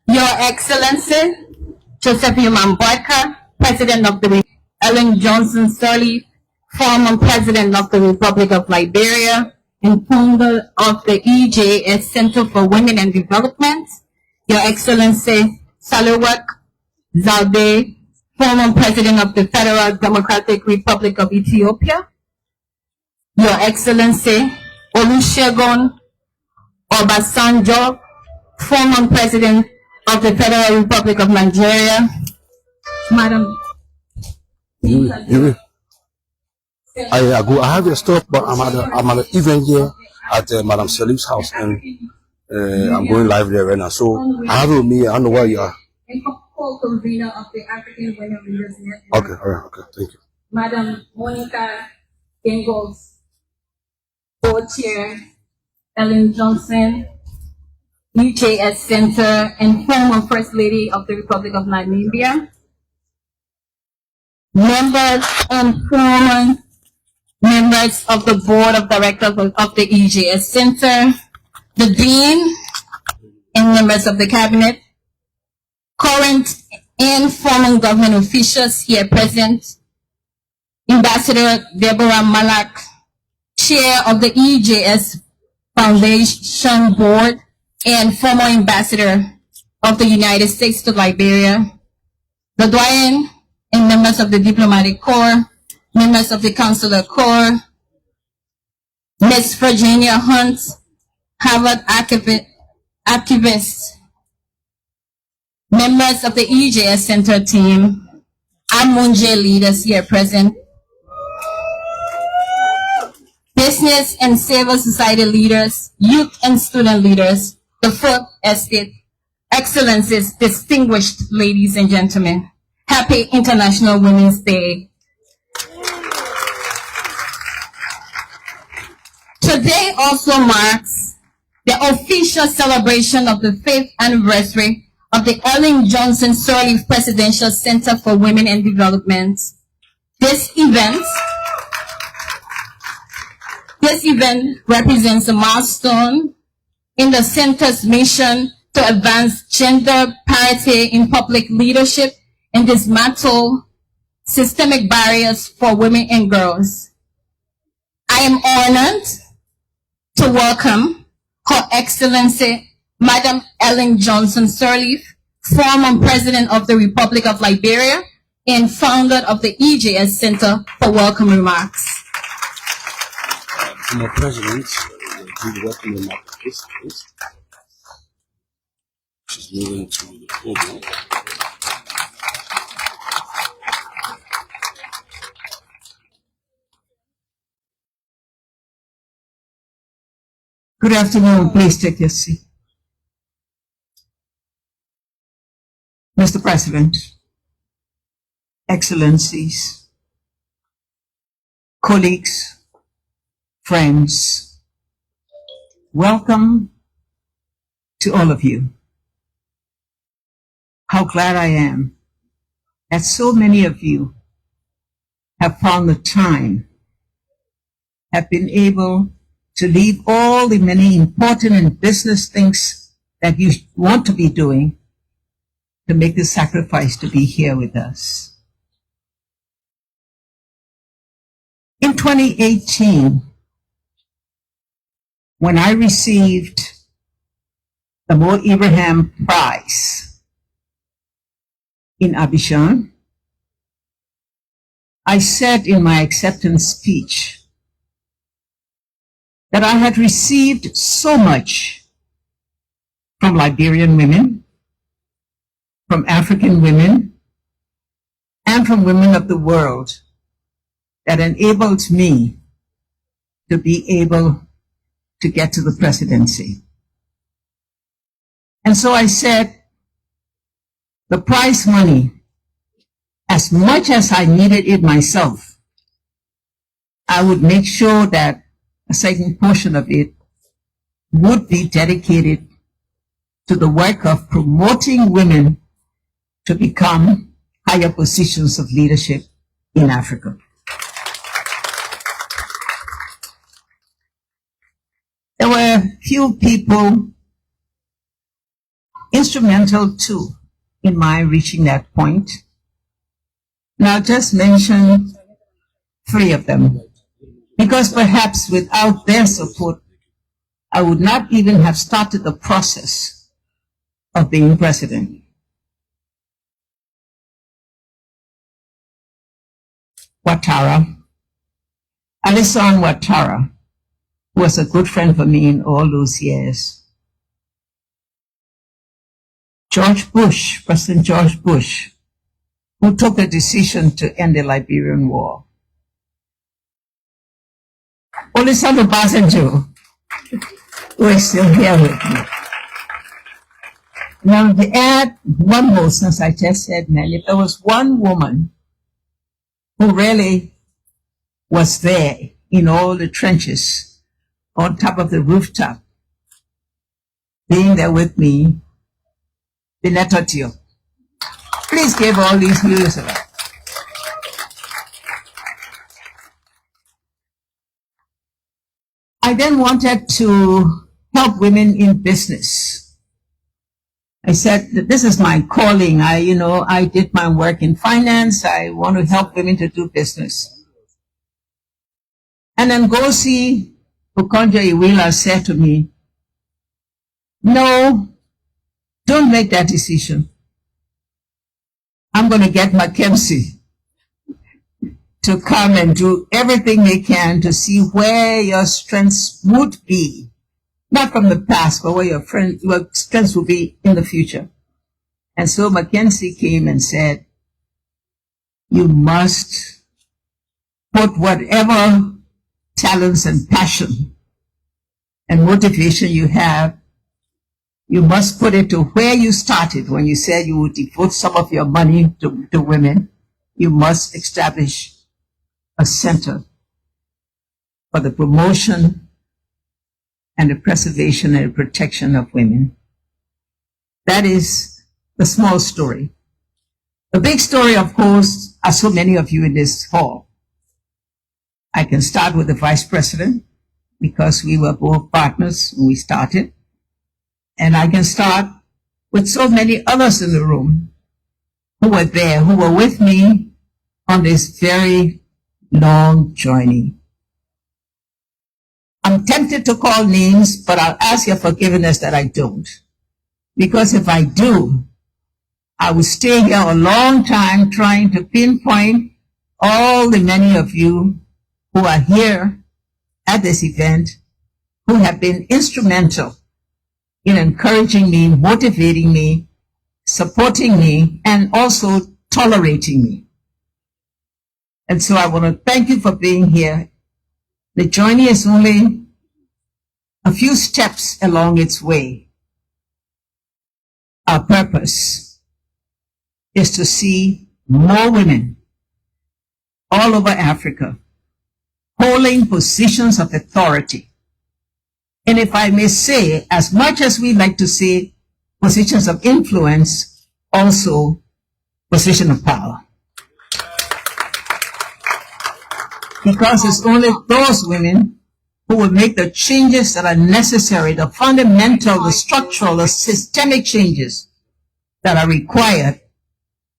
Your Excellency, Joseph Human Boakai, President of the Ellen Johnson Sirleaf, former President of the Republic of Liberia, and founder of the EJS Center for Women and Development. Your Excellency, Salawak Zalde, former President of the Federal Democratic Republic of Ethiopia. Your Excellency, Olusegun Obasanjo, former President of the Federal Republic of Nigeria. Madam. I have a stop, but I'm at an event here at Madam Salim's house, and I'm going live there right now. So I have with me. I don't know where you are. Co-convener of the African Women Leaders Network. Okay, all right, okay, thank you. Madam Monica Gengos, Board Chair, Ellen Johnson, EJS Center, and former First Lady of the Republic of Namibia. Members and former members of the Board of Directors of the EJS Center, the Dean, and members of the Cabinet, current and former government officials here present, Ambassador Deborah Malak, Chair of the EJS Foundation Board, and former Ambassador of the United States to Liberia, the Doyen and members of the Diplomatic Corps, members of the Consular Corps, Ms. Virginia Hunt, Harvard activist, members of the EJS Center team, Amunje leaders here present, business and civil society leaders, youth and student leaders, the Fourth Estate, Excellencies, distinguished ladies and gentlemen. Happy International Women's Day. Today also marks the official celebration of the 5th anniversary of the Ellen Johnson Sirleaf Presidential Center for Women and Development. This event represents a milestone in the center's mission to advance gender parity in public leadership and dismantle systemic barriers for women and girls. I am honored to welcome Her Excellency Madam Ellen Johnson Sirleaf, former President of the Republic of Liberia and founder of the EJS Center, for welcome remarks. Former President, do the welcome remarks, please. She's moving to the podium. Good afternoon. Please take your seat. Mr. President, Excellencies, colleagues, friends, welcome to all of you. How glad I am that so many of you have found the time, have been able to leave all the many important and business things that you want to be doing to make the sacrifice to be here with us. In 2018, when I received the Mo Ibrahim Prize in Abidjan, I said in my acceptance speech that I had received so much from Liberian women, from African women, and from women of the world that enabled me to be able to get to the presidency. And so I said, the prize money, as much as I needed it myself, I would make sure that a certain portion of it would be dedicated to the work of promoting women to become higher positions of leadership in Africa. There were few people instrumental too in my reaching that point. And I'll just mention 3 of them, because perhaps without their support, I would not even have started the process of being president. Ouattara, Alassane Ouattara, who was a good friend for me in all those years. George Bush, President George Bush, who took a decision to end the Liberian War. Olusegun Obasanjo, who is still here with me. Now, to add one more, since I just said Nelly, there was one woman who really was there in all the trenches, on top of the rooftop, being there with me, Binetotio. Please give all these views of it. I then wanted to help women in business. I said that this is my calling. I did my work in finance. I want to help women to do business. And then Ngozi Okonjo-Iweala said to me, no, don't make that decision. I'm going to get Mackenzie to come and do everything they can to see where your strengths would be. Not from the past, but where your strengths will be in the future. And so Mackenzie came and said, you must put whatever talents and passion and motivation you have, you must put it to where you started when you said you would devote some of your money to women. You must establish a center for the promotion and the preservation and the protection of women. That is the small story. The big story, of course, are so many of you in this hall. I can start with the vice president, because we were both partners when we started. And I can start with so many others in the room who were there, who were with me on this very long journey. I'm tempted to call names, but I'll ask your forgiveness that I don't. Because if I do, I will stay here a long time trying to pinpoint all the many of you who are here at this event, who have been instrumental in encouraging me, motivating me, supporting me, and also tolerating me. And so I want to thank you for being here. The journey is only a few steps along its way. Our purpose is to see more women all over Africa holding positions of authority. And if I may say, as much as we like to say positions of influence, also position of power. Because it's only those women who will make the changes that are necessary, the fundamental, the structural, the systemic changes that are required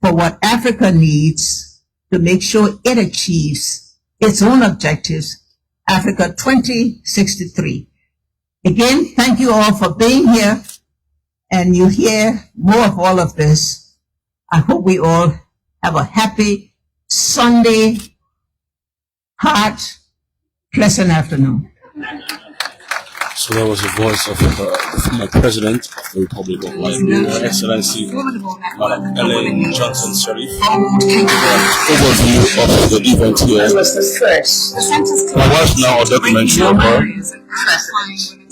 for what Africa needs to make sure it achieves its own objectives, Africa 2063. Again, thank you all for being here, and you hear more of all of this. I hope we all have a happy Sunday, hot, pleasant afternoon. So that was the voice of the former president of the Republic of Liberia, Her Excellency Madam Ellen Johnson Sirleaf. Overview of the event here. My wife now a documentary of her.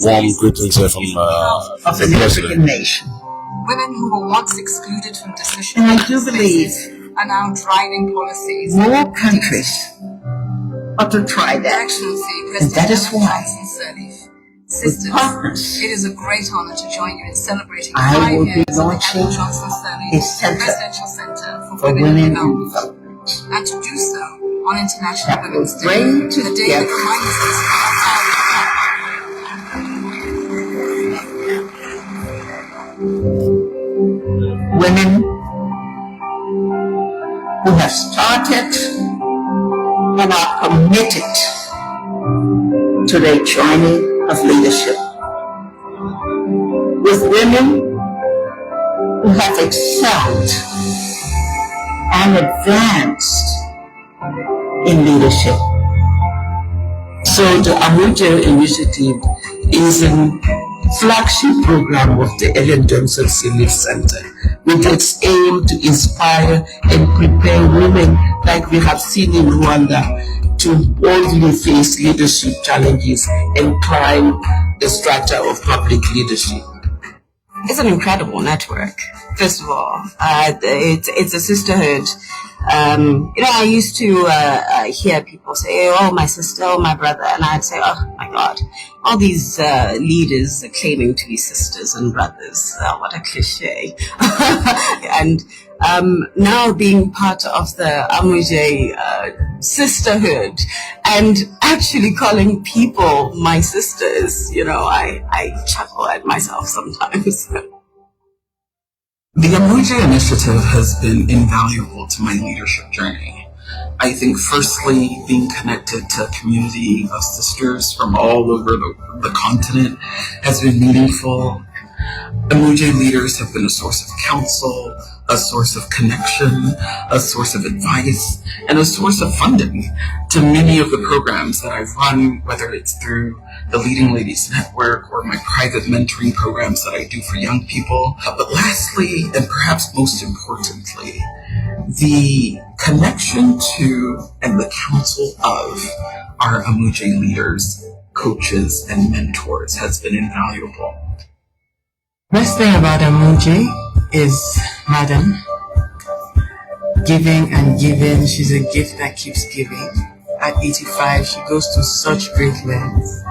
Warm greetings here from the president. Nation. Women who were once excluded from decision And I do believe are now driving policies. more countries ought to try that. Excellency, And that is President why, Johnson Sirleaf. with Sisters, partners, it is a great honor to join you in celebrating I 5 will be years of the launching Ellen Johnson Sirleaf a center Presidential Center for for women in Development, development and to do so on International that will Women's Day, bring the day that together reminds us of our women who have started and are committed to the journey of leadership. With women who have excelled and advanced in leadership. So the Amuja Initiative is a flagship program of the Ellen Johnson Sirleaf Center with its aim to inspire and prepare women like we have seen in Rwanda to boldly face leadership challenges and climb the strata of public leadership. It's an incredible network. First of all, it's a sisterhood. I used to hear people say, "Oh, my sister, oh, my brother," and I'd say, "Oh my God, all these leaders are claiming to be sisters and brothers. What a cliche!" And now being part of the Amuje sisterhood and actually calling people my sisters, I chuckle at myself sometimes. The Amuja Initiative has been invaluable to my leadership journey. I think firstly, being connected to a community of sisters from all over the continent has been meaningful. Amuja leaders have been a source of counsel, a source of connection, a source of advice, and a source of funding to many of the programs that I've run, whether it's through the Leading Ladies Network or my private mentoring programs that I do for young people. But lastly, and perhaps most importantly, the connection to and the counsel of our Amuja leaders, coaches, and mentors has been invaluable. Best thing about Amuji is Madam. Giving and giving. She's a gift that keeps giving. At 85, she goes to such great lengths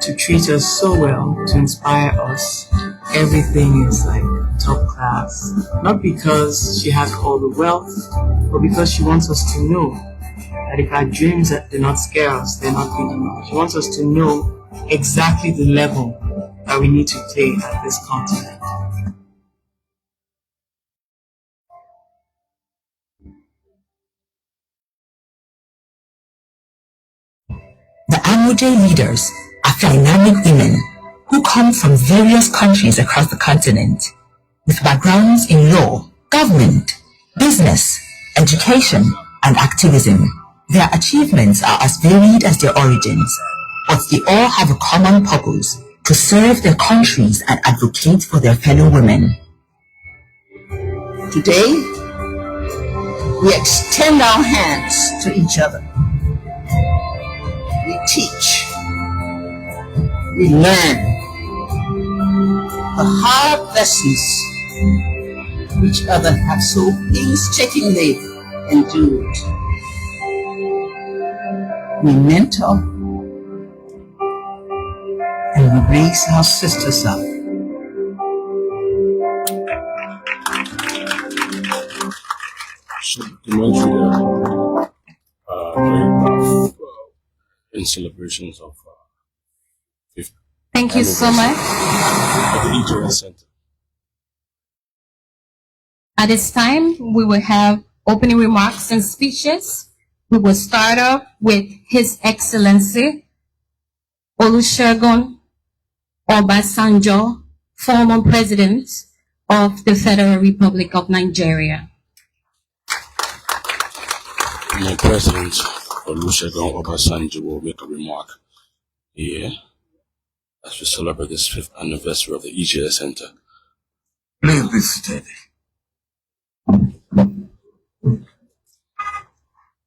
to treat us so well, to inspire us. Everything is like top class. Not because she has all the wealth, but because she wants us to know that if our dreams do not scare us, they're not big enough. She wants us to know exactly the level that we need to play at this continent. The Amuje leaders are dynamic women who come from various countries across the continent with backgrounds in law, government, business, education, and activism. Their achievements are as varied as their origins, but they all have a common purpose: to serve their countries and advocate for their fellow women. Today, we extend our hands to each other. We teach. We learn the hard lessons each other have so painstakingly endured. We mentor and we raise our sisters up. So documentary in celebrations of Thank you so much. of the EJS Center. At this time, we will have opening remarks and speeches. We will start off with His Excellency Olusegun Obasanjo, former President of the Federal Republic of Nigeria. My President Olusegun Obasanjo will make a remark here. as we celebrate this 5th anniversary of the EJS Center. Please be seated.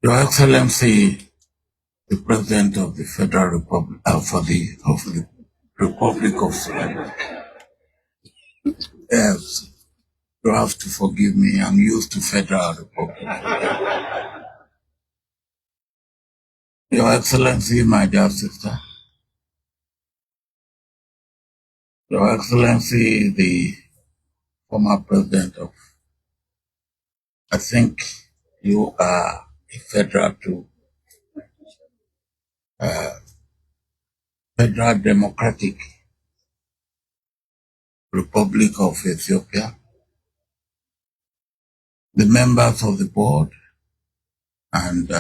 Your Excellency, the President of the Federal Republic, of the Republic of Sudan. Yes, you have to forgive me. I'm used to Federal Republic. Your Excellency, my dear sister. Your Excellency, the former President of, I think you are a federal too. Federal Democratic Republic of Ethiopia, the members of the board, and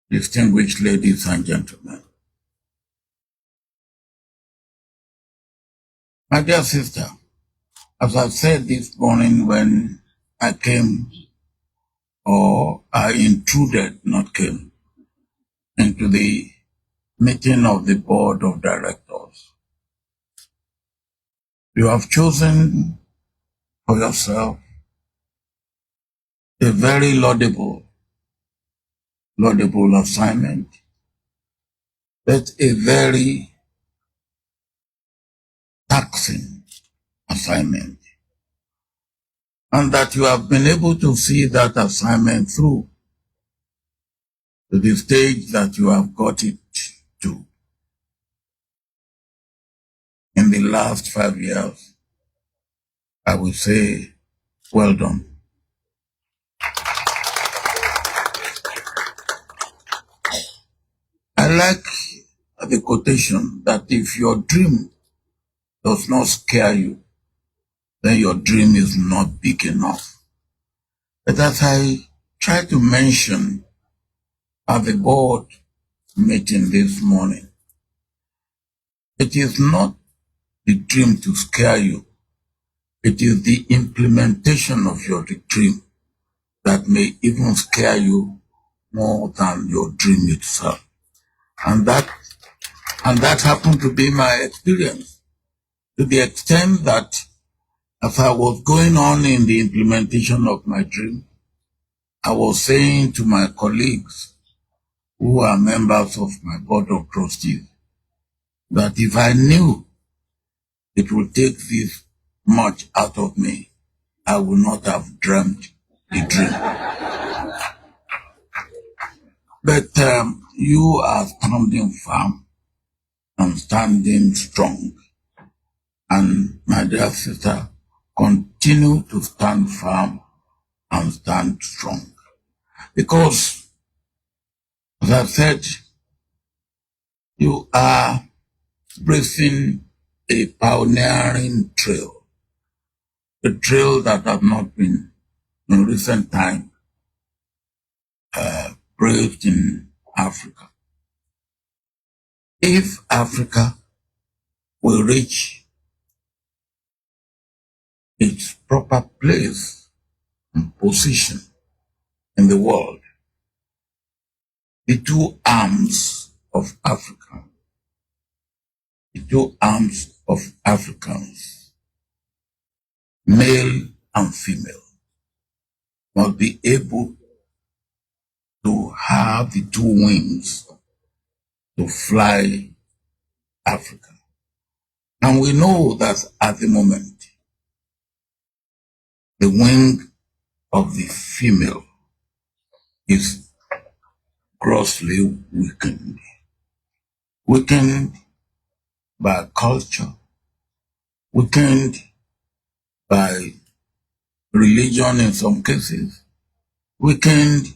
distinguished ladies and gentlemen. My dear sister, as I said this morning when I came, or I intruded, not came, into the meeting of the board of directors, you have chosen for yourself a very laudable assignment, but a very taxing assignment, and that you have been able to see that assignment through to the stage that you have got it to in the last 5 years. I will say, well done. I like the quotation that if your dream does not scare you, then your dream is not big enough. But as I tried to mention at the board meeting this morning, it is not the dream to scare you. It is the implementation of your dream that may even scare you more than your dream itself. And that happened to be my experience, to the extent that as I was going on in the implementation of my dream, I was saying to my colleagues who are members of my board of trustees that if I knew it would take this much out of me, I would not have dreamt the dream. But you are standing firm and standing strong. And my dear sister, continue to stand firm and stand strong. Because, as I said, you are breathing a pioneering trail, a trail that has not been in recent time breathed in Africa. If Africa will reach its proper place and position in the world, the two arms of Africa, the two arms of Africans, male and female, must be able to have the two wings to fly Africa. And we know that at the moment, the wing of the female is grossly weakened. Weakened by culture, weakened by religion in some cases, weakened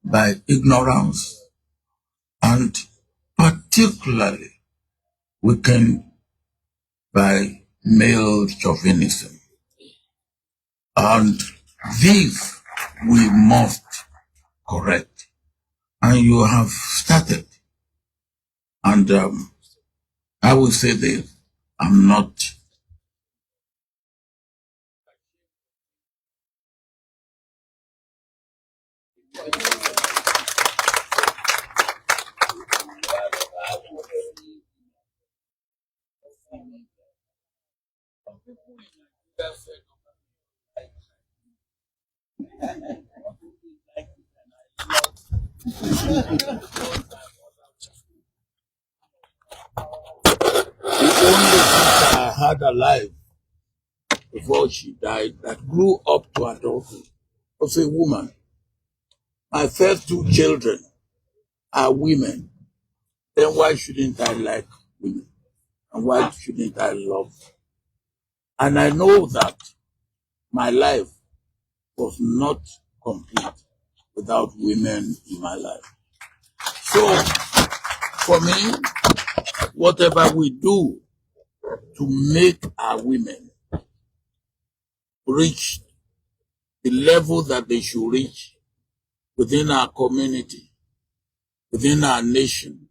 by ignorance, and particularly weakened by male chauvinism. And this we must correct. And you have started. And I will say this, I'm not The only sister I had alive before she died that grew up to adulthood was a woman. My first two children are women. Then why shouldn't I like women? And why shouldn't I love them? And I know that my life was not complete without women in my life. So, for me, whatever we do to make our women reach the level that they should reach within our community, within our nation,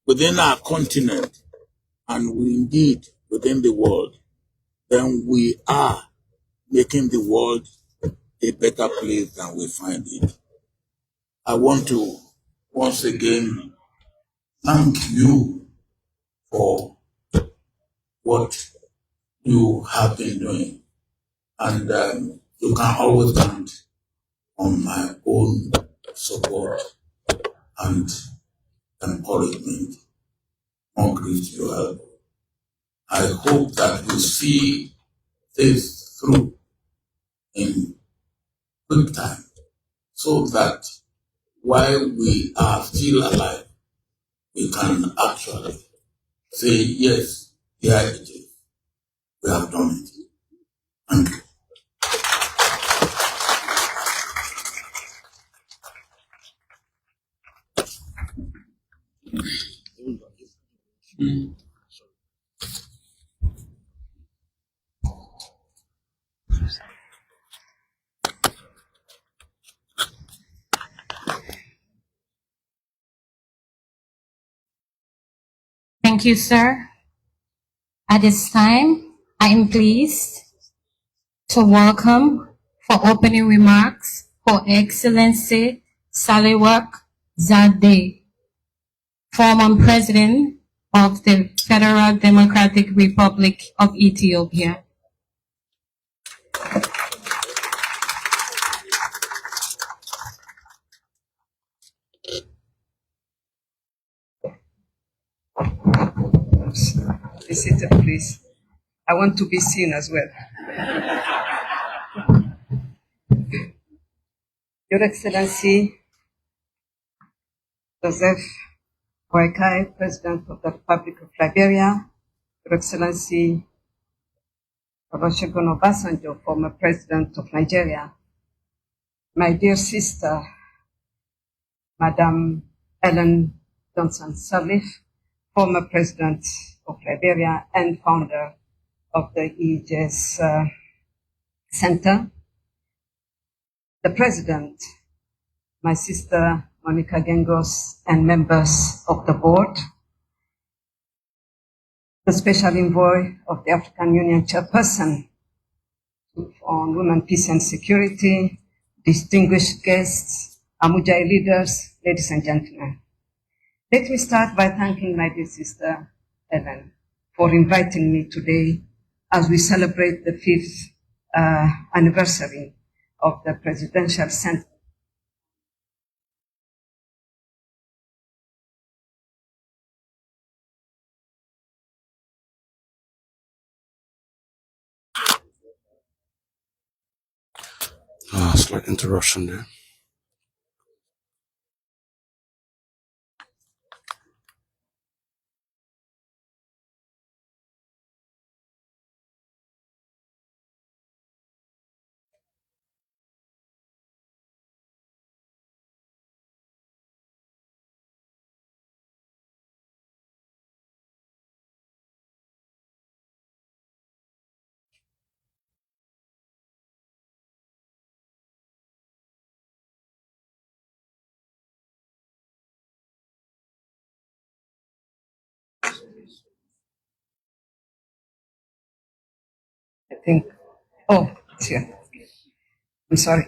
within our continent, and indeed within the world, then we are making the world a better place than we find it. I want to once again thank you for what you have been doing. And you can always count on my own support and encouragement. More grace to help. I hope that you see this through in quick time so that while we are still alive, we can actually say, yes, here it is. We have done it. Thank you. Thank you, sir. At this time, I am pleased to welcome for opening remarks Her Excellency Salehwak Zade, former President of the Federal Democratic Republic of Ethiopia. Be seated, please. I want to be seen as well. Your Excellency, Joseph Boakai, President of the Republic of Liberia, Your Excellency, Olusegun Obasanjo, former President of Nigeria, my dear sister, Madam Ellen Johnson Sirleaf, former President of Liberia and founder of the EJS Center, the President, my sister Monica Gengos, and members of the board, the Special Envoy of the African Union Chairperson on Women, Peace and Security, distinguished guests, Amujai leaders, ladies and gentlemen. Let me start by thanking my dear sister, Ellen, for inviting me today as we celebrate the 5th anniversary of the Presidential Center. Slight interruption there. I think, it's here. I'm sorry.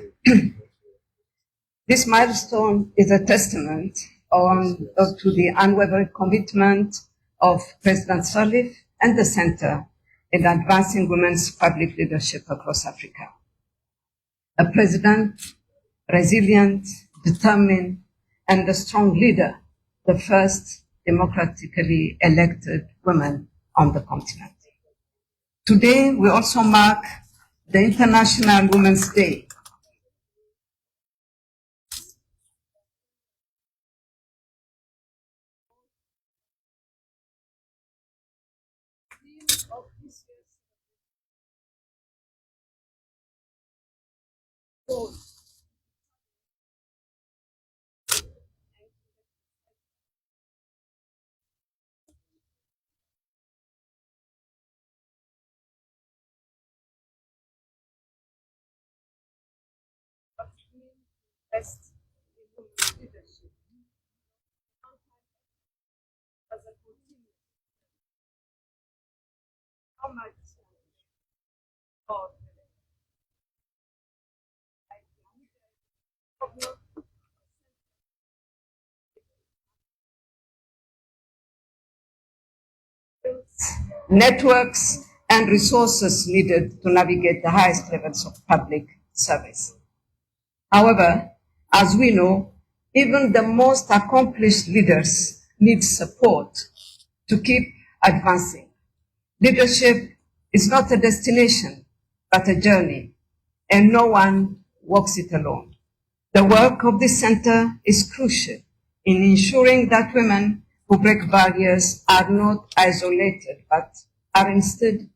This milestone is a testament to the unwavering commitment of President Sirleaf and the Center in advancing women's public leadership across Africa. A president, resilient, determined, and a strong leader, the first democratically elected woman on the continent. Today, we also mark the International Women's Day. Networks and resources needed to navigate the highest levels of public service. However, as we know, even the most accomplished leaders need support to keep advancing. Leadership is not a destination, but a journey, and no one walks it alone. The work of this center is crucial in ensuring that women who break barriers are not isolated, but are instead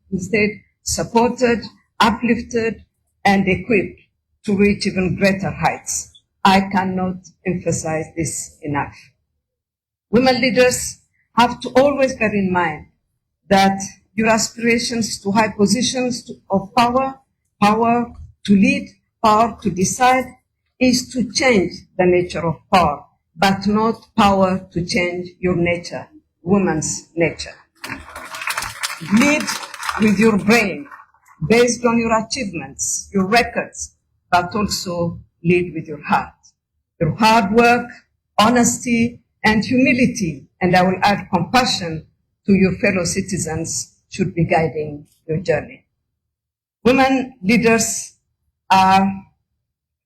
supported, uplifted, and equipped to reach even greater heights. I cannot emphasize this enough. Women leaders have to always bear in mind that your aspirations to high positions of power, power to lead, power to decide, is to change the nature of power, but not power to change your nature, woman's nature. Lead with your brain, based on your achievements, your records, but also lead with your heart. Your hard work, honesty, and humility, and I will add compassion to your fellow citizens, should be guiding your journey. Women leaders are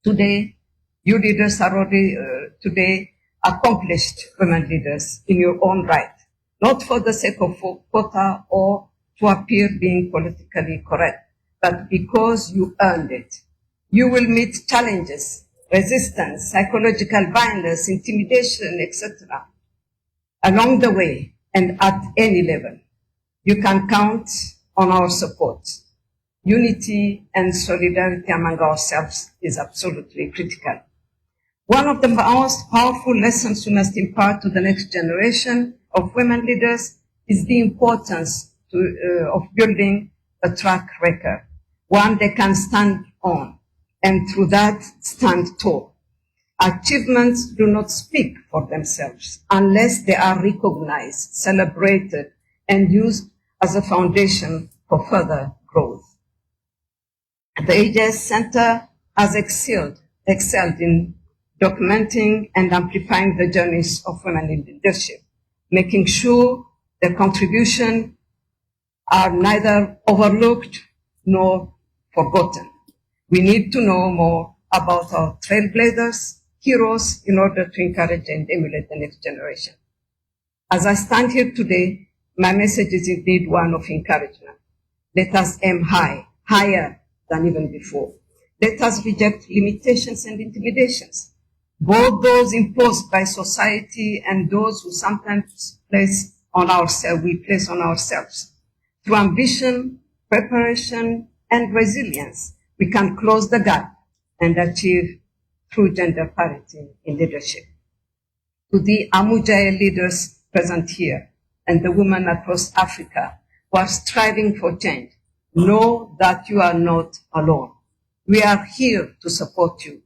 today, you leaders are already today accomplished women leaders in your own right, not for the sake of quota or to appear being politically correct, but because you earned it. You will meet challenges, resistance, psychological violence, intimidation, etc. along the way and at any level. You can count on our support. Unity and solidarity among ourselves is absolutely critical. One of the most powerful lessons we must impart to the next generation of women leaders is the importance of building a track record, one they can stand on, and through that stand tall. Achievements do not speak for themselves unless they are recognized, celebrated, and used as a foundation for further growth. The EJS Center has excelled in documenting and amplifying the journeys of women in leadership, making sure their contributions are neither overlooked nor forgotten. We need to know more about our trailblazers, heroes, in order to encourage and emulate the next generation. As I stand here today, my message is indeed one of encouragement. Let us aim high, higher than even before. Let us reject limitations and intimidations, both those imposed by society and those who sometimes we place on ourselves. Through ambition, preparation, and resilience, we can close the gap and achieve true gender parity in leadership. To the Amujaya leaders present here and the women across Africa who are striving for change, know that you are not alone. We are here to support you.